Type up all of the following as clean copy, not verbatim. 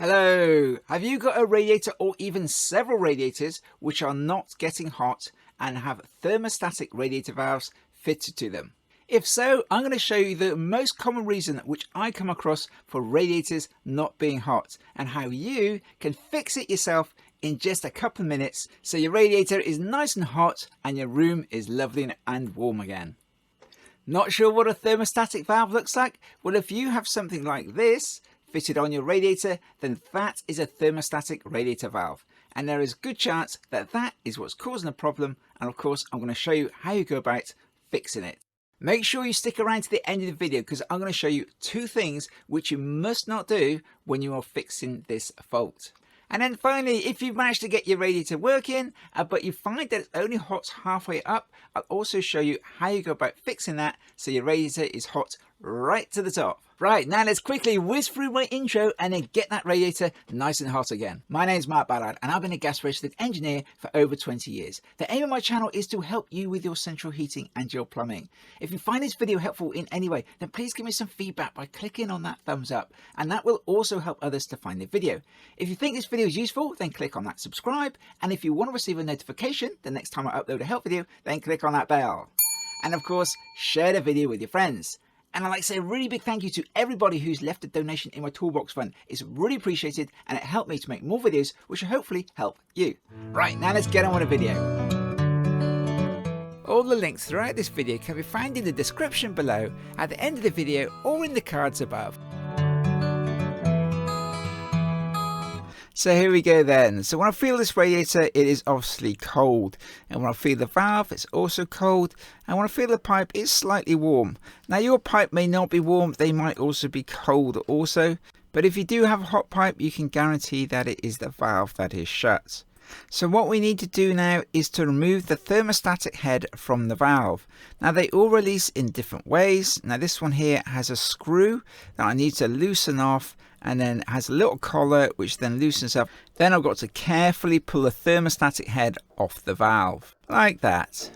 Hello! Have you got a radiator or even several radiators which are not getting hot and have thermostatic radiator valves fitted to them? If so, I'm going to show you the most common reason which I come across for radiators not being hot and how you can fix it yourself in just a couple of minutes so your radiator is nice and hot and your room is lovely and warm again. Not sure what a thermostatic valve looks like? Well, if you have something like this fitted on your radiator, then that is a thermostatic radiator valve, and there is a good chance that that is what's causing the problem. And of course, I'm going to show you how you go about fixing it. Make sure you stick around to the end of the video because I'm going to show you two things which you must not do when you are fixing this fault. And then finally, if you've managed to get your radiator working, but you find that it's only hot halfway up, I'll also show you how you go about fixing that so your radiator is hot right to the top. Right, now let's quickly whiz through my intro and then get that radiator nice and hot again. My name's Mark Ballard and I've been a gas registered engineer for over 20 years. The aim of my channel is to help you with your central heating and your plumbing. If you find this video helpful in any way, then please give me some feedback by clicking on that thumbs up, and that will also help others to find the video. If you think this video is useful, then click on that subscribe, and if you want to receive a notification the next time I upload a help video, then click on that bell. And of course, share the video with your friends. And I'd like to say a really big thank you to everybody who's left a donation in my toolbox fund. It's really appreciated and it helped me to make more videos which will hopefully help you. Right, now let's get on with the video. All the links throughout this video can be found in the description below, at the end of the video, or in the cards above. So here we go then. So when I feel this radiator, it is obviously cold, and when I feel the valve, it's also cold, and when I feel the pipe, it's slightly warm. Now your pipe may not be warm, they might also be cold also, but if you do have a hot pipe, you can guarantee that it is the valve that is shut. So what we need to do now is to remove the thermostatic head from the valve. Now they all release in different ways. Now this one here has a screw that I need to loosen off, and then it has a little collar which then loosens up. Then I've got to carefully pull the thermostatic head off the valve, like that.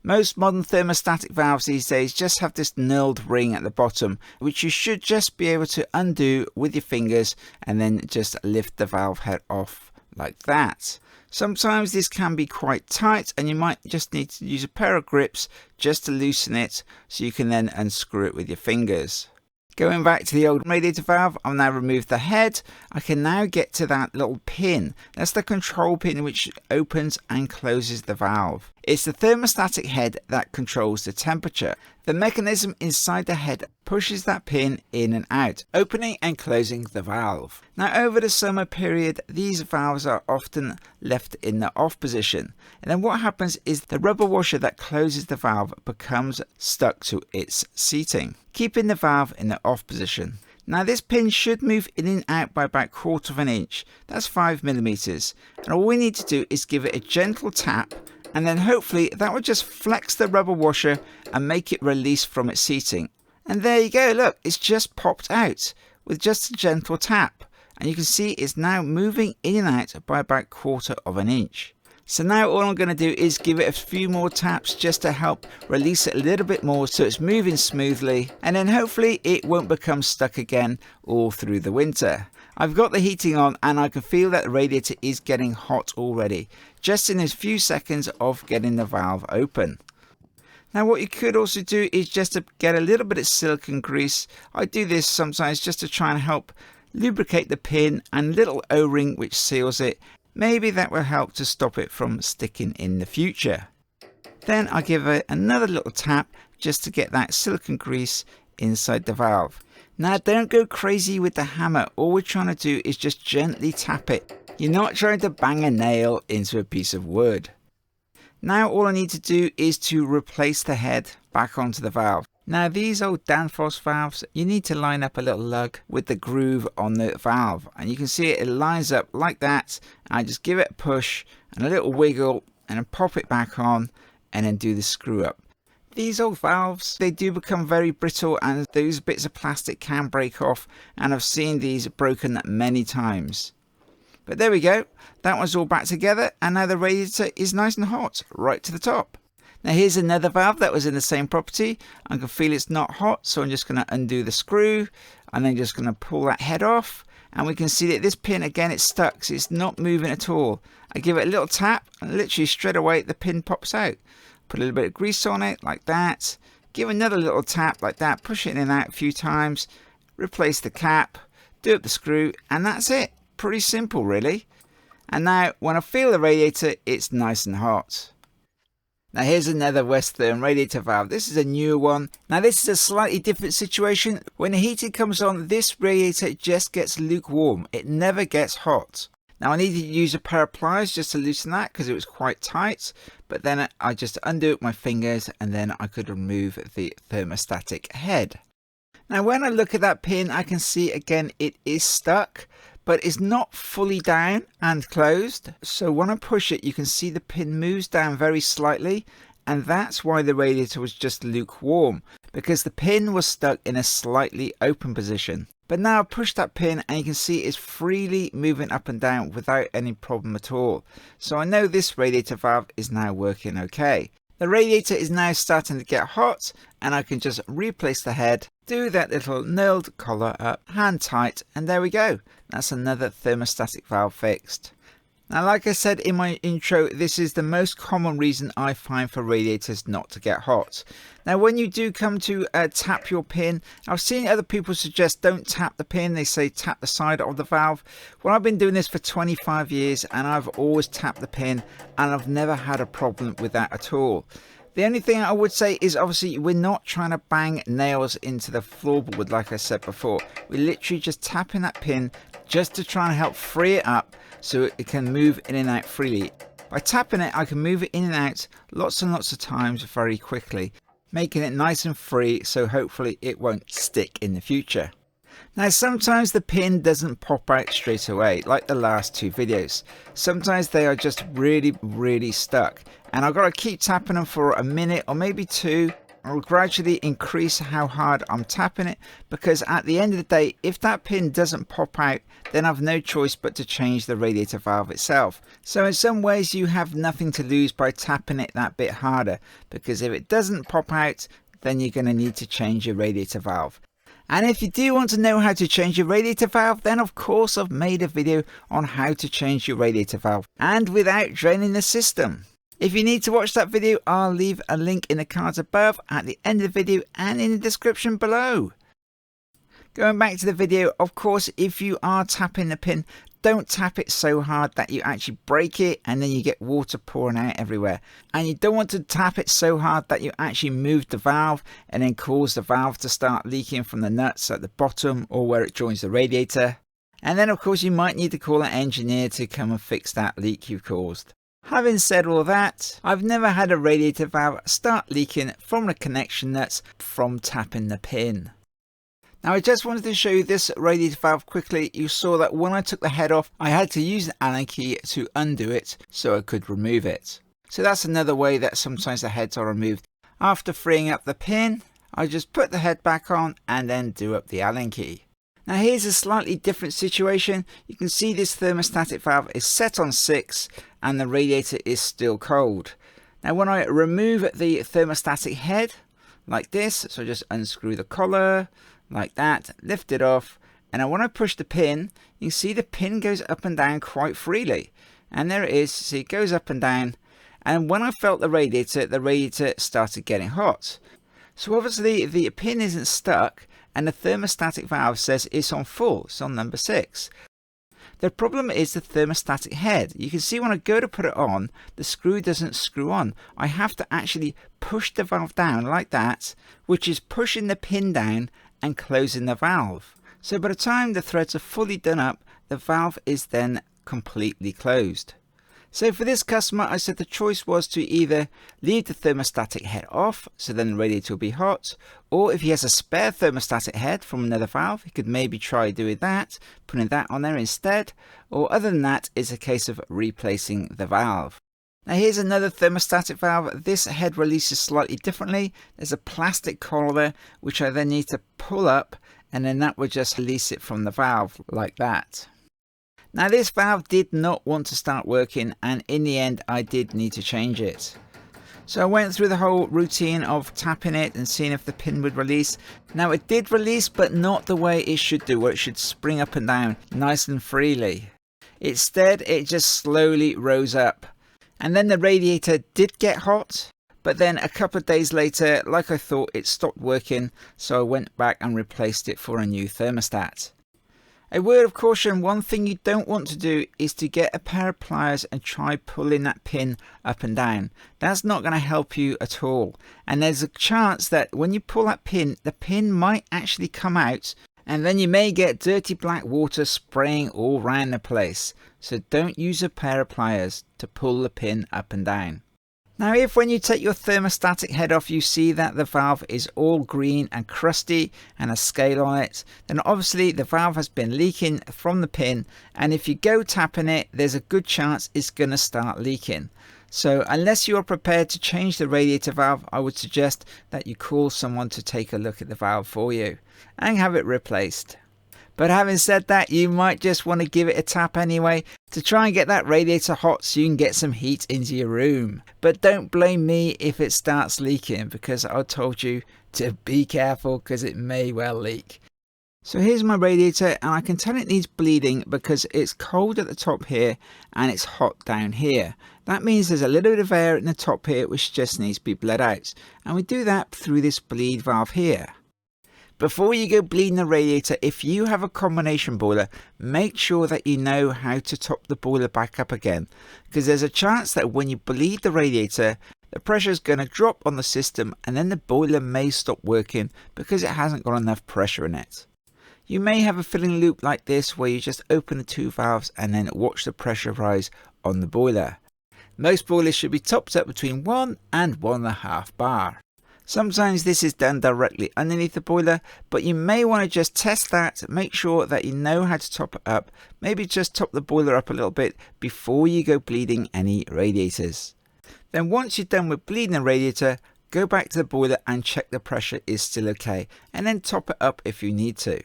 Most modern thermostatic valves these days just have this knurled ring at the bottom, which you should just be able to undo with your fingers and then just lift the valve head off like that. Sometimes this can be quite tight and you might just need to use a pair of grips just to loosen it so you can then unscrew it with your fingers. Going back to the old radiator valve, I'll now remove the head. I can now get to that little pin. That's the control pin which opens and closes the valve. It's the thermostatic head that controls the temperature. The mechanism inside the head pushes that pin in and out, opening and closing the valve. Now over the summer period, these valves are often left in the off position. And then what happens is the rubber washer that closes the valve becomes stuck to its seating, keeping the valve in the off position. Now this pin should move in and out by about 1/4 of an inch. That's 5 millimeters. And all we need to do is give it a gentle tap, and then hopefully that will just flex the rubber washer and make it release from its seating. And there you go, look, it's just popped out with just a gentle tap. And you can see it's now moving in and out by about 1/4 of an inch. So now all I'm going to do is give it a few more taps just to help release it a little bit more so it's moving smoothly, and then hopefully it won't become stuck again all through the winter. I've got the heating on and I can feel that the radiator is getting hot already, just in a few seconds of getting the valve open. Now what you could also do is just to get a little bit of silicone grease. I do this sometimes just to try and help lubricate the pin and little O-ring which seals it. Maybe that will help to stop it from sticking in the future. Then I give it another little tap just to get that silicone grease inside the valve. Now don't go crazy with the hammer. All we're trying to do is just gently tap it. You're not trying to bang a nail into a piece of wood. Now all I need to do is to replace the head back onto the valve. Now these old Danfoss valves, you need to line up a little lug with the groove on the valve, and you can see it lines up like that. I just give it a push and a little wiggle and then pop it back on and then do the screw up. These old valves, they do become very brittle and those bits of plastic can break off, and I've seen these broken many times. But there we go, that one's all back together, and now the radiator is nice and hot right to the top. Now here's another valve that was in the same property. I can feel it's not hot, so I'm just going to undo the screw and then just going to pull that head off. and we can see that this pin again, it's stuck, so it's not moving at all. I give it a little tap and literally straight away the pin pops out. Put a little bit of grease on it like that, give another little tap like that, push it in and out a few times, replace the cap, do up the screw, and that's it. Pretty simple really. And now when I feel the radiator, it's nice and hot. Now here's another Western radiator valve. This is a newer one. Now this is a slightly different situation. When the heating comes on, this radiator just gets lukewarm. It never gets hot. Now I needed to use a pair of pliers just to loosen that because it was quite tight. But then I just undo it with my fingers and then I could remove the thermostatic head. Now when I look at that pin, I can see again it is stuck, but it's not fully down and closed. So when I push it, you can see the pin moves down very slightly, and that's why the radiator was just lukewarm, because the pin was stuck in a slightly open position. But now I push that pin and you can see it's freely moving up and down without any problem at all. So I know this radiator valve is now working okay. The radiator is now starting to get hot, and I can just replace the head, do that little nailed collar up, hand tight, and there we go. That's another thermostatic valve fixed. Now like I said in my intro, this is the most common reason I find for radiators not to get hot. Now when you do come to tap your pin, I've seen other people suggest don't tap the pin. They say tap the side of the valve. Well, I've been doing this for 25 years and I've always tapped the pin and I've never had a problem with that at all. The only thing I would say is obviously we're not trying to bang nails into the floorboard like I said before. We're literally just tapping that pin just to try and help free it up so it can move in and out freely. By tapping it, I can move it in and out lots and lots of times very quickly, making it nice and free so hopefully it won't stick in the future. Now sometimes the pin doesn't pop out straight away like the last two videos. Sometimes they are just really stuck, and I've got to keep tapping them for a minute or maybe two. I'll gradually increase how hard I'm tapping it, because at the end of the day, if that pin doesn't pop out, then I've no choice but to change the radiator valve itself. So in some ways you have nothing to lose by tapping it that bit harder, because if it doesn't pop out, then you're going to need to change your radiator valve. And if you do want to know how to change your radiator valve, then of course I've made a video on how to change your radiator valve and without draining the system. If you need to watch that video, I'll leave a link in the cards above, at the end of the video, and in the description below. Going back to the video, of course, if you are tapping the pin, don't tap it so hard that you actually break it and then you get water pouring out everywhere. And you don't want to tap it so hard that you actually move the valve and then cause the valve to start leaking from the nuts at the bottom or where it joins the radiator. And then of course you might need to call an engineer to come and fix that leak you've caused. Having said all that, I've never had a radiator valve start leaking from the connection nuts from tapping the pin. Now I just wanted to show you this radiator valve quickly. You saw that when I took the head off, I had to use an Allen key to undo it so I could remove it. So that's another way that sometimes the heads are removed. After freeing up the pin, I just put the head back on and then do up the Allen key. Now here's a slightly different situation. You can see this thermostatic valve is set on 6 and the radiator is still cold. Now when I remove the thermostatic head like this, so just unscrew the collar like that, lift it off, and then when I push the pin, you can see the pin goes up and down quite freely. And there it is, see, it goes up and down. And when I felt the radiator started getting hot. So obviously the pin isn't stuck, and the thermostatic valve says it's on full, it's on number 6. The problem is the thermostatic head. You can see when I go to put it on, the screw doesn't screw on. I have to actually push the valve down like that, which is pushing the pin down and closing the valve. So by the time the threads are fully done up, the valve is then completely closed. So for this customer, I said the choice was to either leave the thermostatic head off, so then the radiator will be hot, or if he has a spare thermostatic head from another valve, he could maybe try doing that, putting that on there instead, or other than that, it's a case of replacing the valve. Now here's another thermostatic valve. This head releases slightly differently. There's a plastic collar there, which I then need to pull up, and then that would just release it from the valve like that. Now this valve did not want to start working, and in the end I did need to change it. So I went through the whole routine of tapping it and seeing if the pin would release. Now it did release, but not the way it should do, where it should spring up and down nice and freely. Instead, it just slowly rose up. And then the radiator did get hot, but then a couple of days later, like I thought, it stopped working, so I went back and replaced it for a new thermostat. A word of caution, one thing you don't want to do is to get a pair of pliers and try pulling that pin up and down. That's not going to help you at all. And there's a chance that when you pull that pin, the pin might actually come out, and then you may get dirty black water spraying all around the place. So don't use a pair of pliers to pull the pin up and down. Now if when you take your thermostatic head off you see that the valve is all green and crusty and a scale on it, then obviously the valve has been leaking from the pin, and if you go tapping it, there's a good chance it's going to start leaking. So unless you are prepared to change the radiator valve, I would suggest that you call someone to take a look at the valve for you and have it replaced. But having said that, you might just want to give it a tap anyway to try and get that radiator hot so you can get some heat into your room. But don't blame me if it starts leaking, because I told you to be careful because it may well leak. So here's my radiator, and I can tell it needs bleeding because it's cold at the top here and it's hot down here. That means there's a little bit of air in the top here which just needs to be bled out, and we do that through this bleed valve here. Before you go bleeding the radiator, if you have a combination boiler, make sure that you know how to top the boiler back up again, because there's a chance that when you bleed the radiator, the pressure is going to drop on the system and then the boiler may stop working because it hasn't got enough pressure in it. You may have a filling loop like this where you just open the two valves and then watch the pressure rise on the boiler. Most boilers should be topped up between 1 and 1.5 bar. Sometimes this is done directly underneath the boiler, but you may want to just test that, make sure that you know how to top it up, maybe just top the boiler up a little bit before you go bleeding any radiators. Then once you're done with bleeding the radiator, go back to the boiler and check the pressure is still okay, and then top it up if you need to.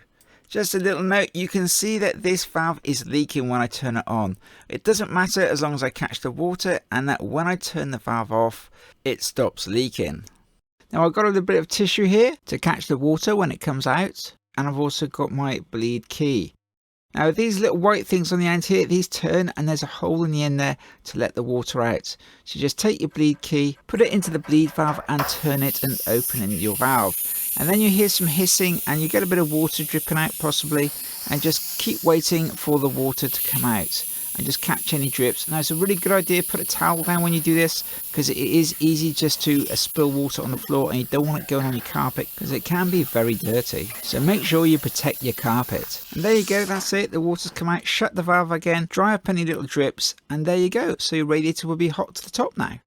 Just a little note, you can see that this valve is leaking when I turn it on. It doesn't matter as long as I catch the water, and that when I turn the valve off, it stops leaking. Now I've got a little bit of tissue here to catch the water when it comes out, and I've also got my bleed key. Now these little white things on the end here, these turn and there's a hole in the end there to let the water out. So just take your bleed key, put it into the bleed valve and turn it and open your valve. And then you hear some hissing and you get a bit of water dripping out possibly, and just keep waiting for the water to come out. And just catch any drips. Now it's a really good idea, put a towel down when you do this, because it is easy just to spill water on the floor, and you don't want it going on your carpet because it can be very dirty. So make sure you protect your carpet. And there you go, that's it, the water's come out. Shut the valve again, dry up any little drips, and there you go. So your radiator will be hot to the top now.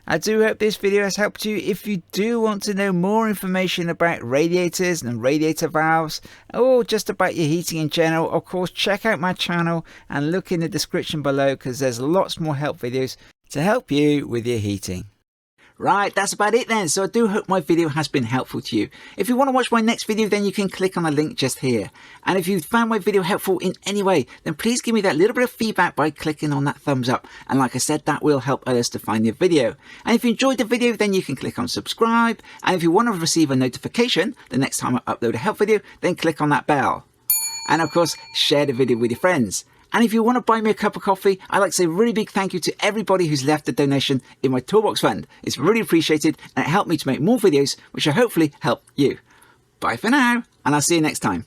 I do hope this video has helped you. If you do want to know more information about radiators and radiator valves, or just about your heating in general, of course check out my channel and look in the description below, because there's lots more help videos to help you with your heating. Right, that's about it then. So I do hope my video has been helpful to you. If you want to watch my next video, then you can click on the link just here. And if you found my video helpful in any way, then please give me that little bit of feedback by clicking on that thumbs up. And like I said, that will help others to find the video. And if you enjoyed the video, then you can click on subscribe. And if you want to receive a notification the next time I upload a help video, then click on that bell. And of course, share the video with your friends. And if you want to buy me a cup of coffee, I'd like to say a really big thank you to everybody who's left a donation in my Toolbox Fund. It's really appreciated, and it helped me to make more videos, which will hopefully help you. Bye for now, and I'll see you next time.